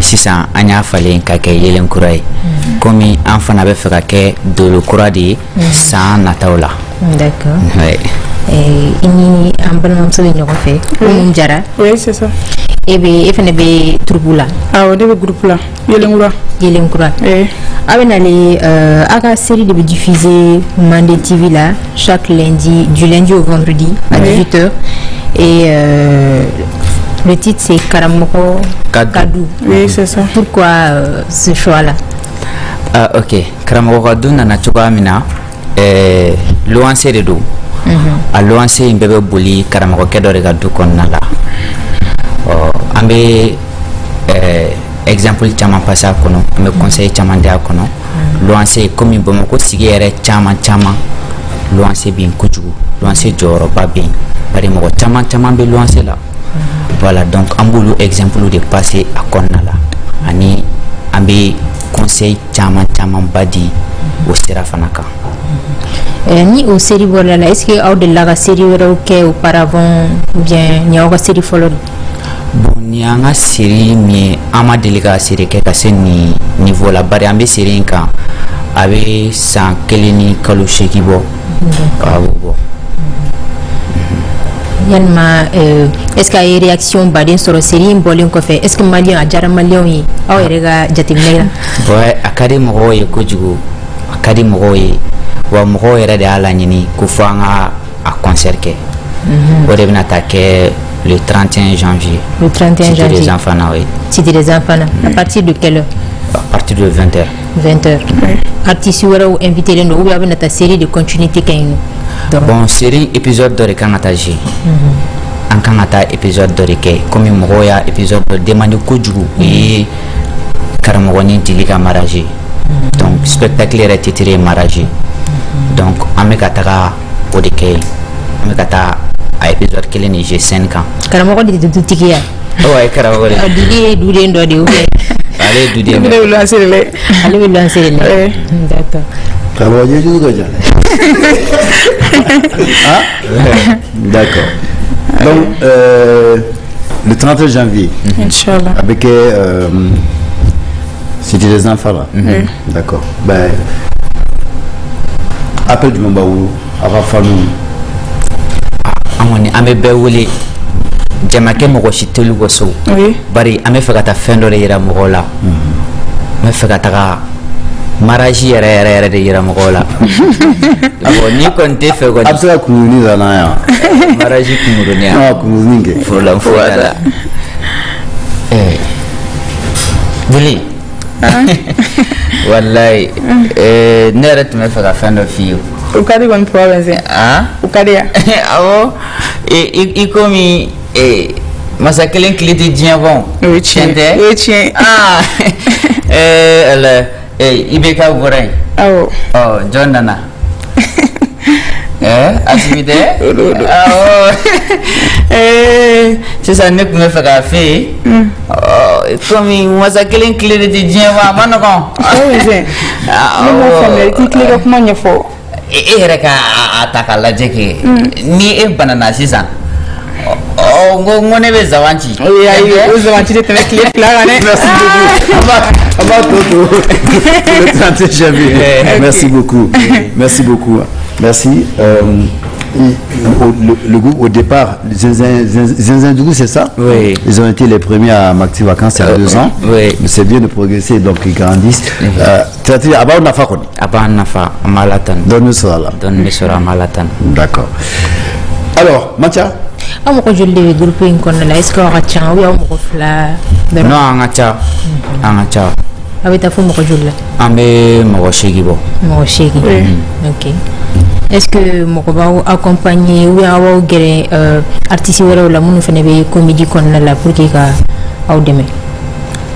sisan an y'a falen ka kɛ yelen kura ye komi an fana bɛ fɛ ka kɛ dolo kura de ye san nataw la. D'accord. Ini an balimamuso bɛ ɲɔgɔn fɛ Umu Jara. Oui, c'est ça. E fana bɛ troupe la. Ah, ne bɛ groupe la. Yelen kura. A bɛ nale a ka série de bɛ diffuser Mandé TV là chaque lundi, du lundi au vendredi à 18h. Et le titre c'est Karamoko Kadou. Oui, c'est ça. Pourquoi ce choix-là? Ok, Karamoko Kadou nana cogoya min na luwanse de don. A luwanse in bɛɛ bɛ boli karamɔgɔkɛ dɔ de ka du kɔnɔna la. An bɛ exemple caman passé a kɔnɔ, an bɛ conseil caman di a kɔnɔ. Luwanse komi Bamakɔ sigi yɛrɛ caman luwanse bɛ yen kojugu, luwanse jɔyɔrɔba bɛ yen bari mɔgɔ caman bɛ luwanse la. Voilà, donc an b'olu exemple de passé a kɔnɔna la ani an bɛ conseil caman ba di o sira fana kan. Ni o série voilà là, est-ce que au de la série wɛrɛw auparavant ou bien ni aw ka série fɔlɔ? Bon, ni an ka série min an ma deli ka série kɛ ka se ni niveau la bari an bɛ série in kan a bɛ san 1 ni kalo 8 bɔ. Yalima est-ce que a ye réaction baden sɔrɔ série in bɔlen kɔfɛ, est-ce que malien a diyara malien ye aw yɛrɛ ka jateminɛ la? Ouais, a ka di mɔgɔw ye kojugu, a ka di mɔgɔw ye wa mɔgɔw yɛrɛ de y'a laɲini ko fɔ an ka a concert kɛ. O de bɛna taa kɛ le 31 janvier. Le 31 janvier. Cité des enfants, oui. Cité des enfants. À partir de quelle heure? À partir de 20h. 20h. Artistes wɛrɛw invité len don ou bien a bɛna taa série de continuité kɛ yen nɔ? Bon, série épisode dɔ de kan ka taa jouer. An kan ka taa épisode dɔ de kɛ komi mɔgɔw y'a épisode dɔ demande kojugu o ye karamɔgɔ ni tigi ka mariage. Donc spectacle yɛrɛ titre ye mariage. Donc an bɛ ka taga o de kɛ yen, an bɛ ka taa a épisode 1 ni jouer scène kan. Karamɔgɔ de tɛ dutigi ya? Ouais, karamɔgɔ de. Dutigi ye duden dɔ de ou bien? Ale ye duden dɔ. Ale bɛ luwanse de la. Ale bɛ luwanse de la. D'accord. Karamɔgɔ ɲɛjugu ka jan dɛ. D'accord. Donc le 30 janvier. Inch'Allah. Avec Cité des enfants là. D'accord. Ben appel du Mambaou à la famille. An bɛ bɛɛ wele jamakɛ mɔgɔ si teli bɔ so bari an bɛ fɛ ka taa fɛn dɔ de yira mɔgɔw la, an bɛ fɛ ka taga mariage yɛrɛ de yira mɔgɔw la. Ni kɔni tɛ fɛ kɔni a bɛ se ka kunkurunin la n'a yan mariage kunkurunin yan kunkurunin kɛ fɔlɔ foyi la. Joli wallahi ne yɛrɛ tun bɛ fɛ ka fɛn dɔ f'i ye. O ka di kɔni province o ka di yan. Awɔ i komi masa kelen tile tɛ diɲɛ bɔn. O ye tiɲɛ tɛ. O ye tiɲɛ. Ala i bɛ ka bɔra yen. Awɔ. Jɔn nana. Asimi tɛ. Awɔ. Sisan ne tun bɛ fɛ k'a f'e ye. Komi masa kelen tile de tɛ diɲɛ bɔn a ma nɔgɔn. Ne m'a faamuya i t'i tile ka kuma ɲɛfɔ. E yɛrɛ ka a ta k'a lajɛ kɛ ni e banana sisan n ko ne bɛ zaban ci. O zaban ci de tɛmɛ tile 2 kan dɛ. Merci beaucoup. On va le 31 janvier. Merci beaucoup. Merci beaucoup. Merci. Le groupe au départ, Zinzindou, c'est ça? Oui. Ils ont été les premiers à Maxi Vacances il y a 2 ans. Oui. Mais c'est bien de progresser, donc ils grandissent. C'est-à-dire, Abba Nafa Koni. Abba Nafa, Malatan. Donne-nous ça là. Donne-nous ça, Malatan. D'accord. Alors, Mathia? Amu ko jolli be groupe in kono la est-ce que wa cha ou amu ko fla? Non, anga cha. Avec fo mo ko jolla. Ambe mo shegi bo. Mo shegi. OK. Est-ce que moko ba accompagner ou awa gere artiste wala la munu fene be comédie kono la pour que ka aw deme?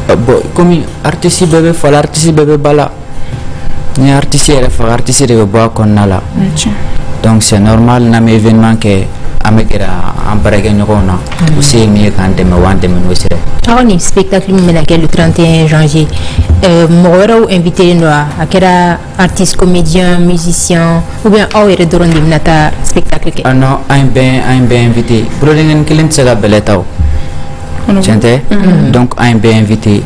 Bon, comme artiste bébé fa l'artiste bébé bala. Ni artiste re fa artiste de ba kono la. Donc c'est normal na me événement que amekera ambarage nyokona aussi mi kan deme wan deme no sire. Awani spectacle mi na le 31 janvier. Mo wera invité no a kera artiste comédien musicien ou bien awere dorondi nata spectacle ke. Ah non, un ben invité. Brodingen kelen tsega beletaw. Chante. Donc un ben invité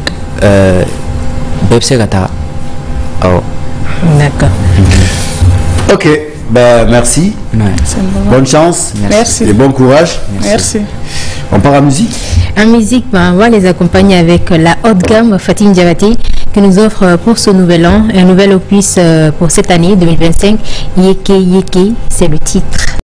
Bebse Gata. Oh. D'accord. Ok, ben merci. Ouais. Bonne chance. Merci. Et bon courage. Merci. On part à musique. En musique, on va les accompagner avec la haute gamme Fatim Diabaté qui nous offre pour ce nouvel an un nouvel opus pour cette année 2025. Yeke Yeke, c'est le titre.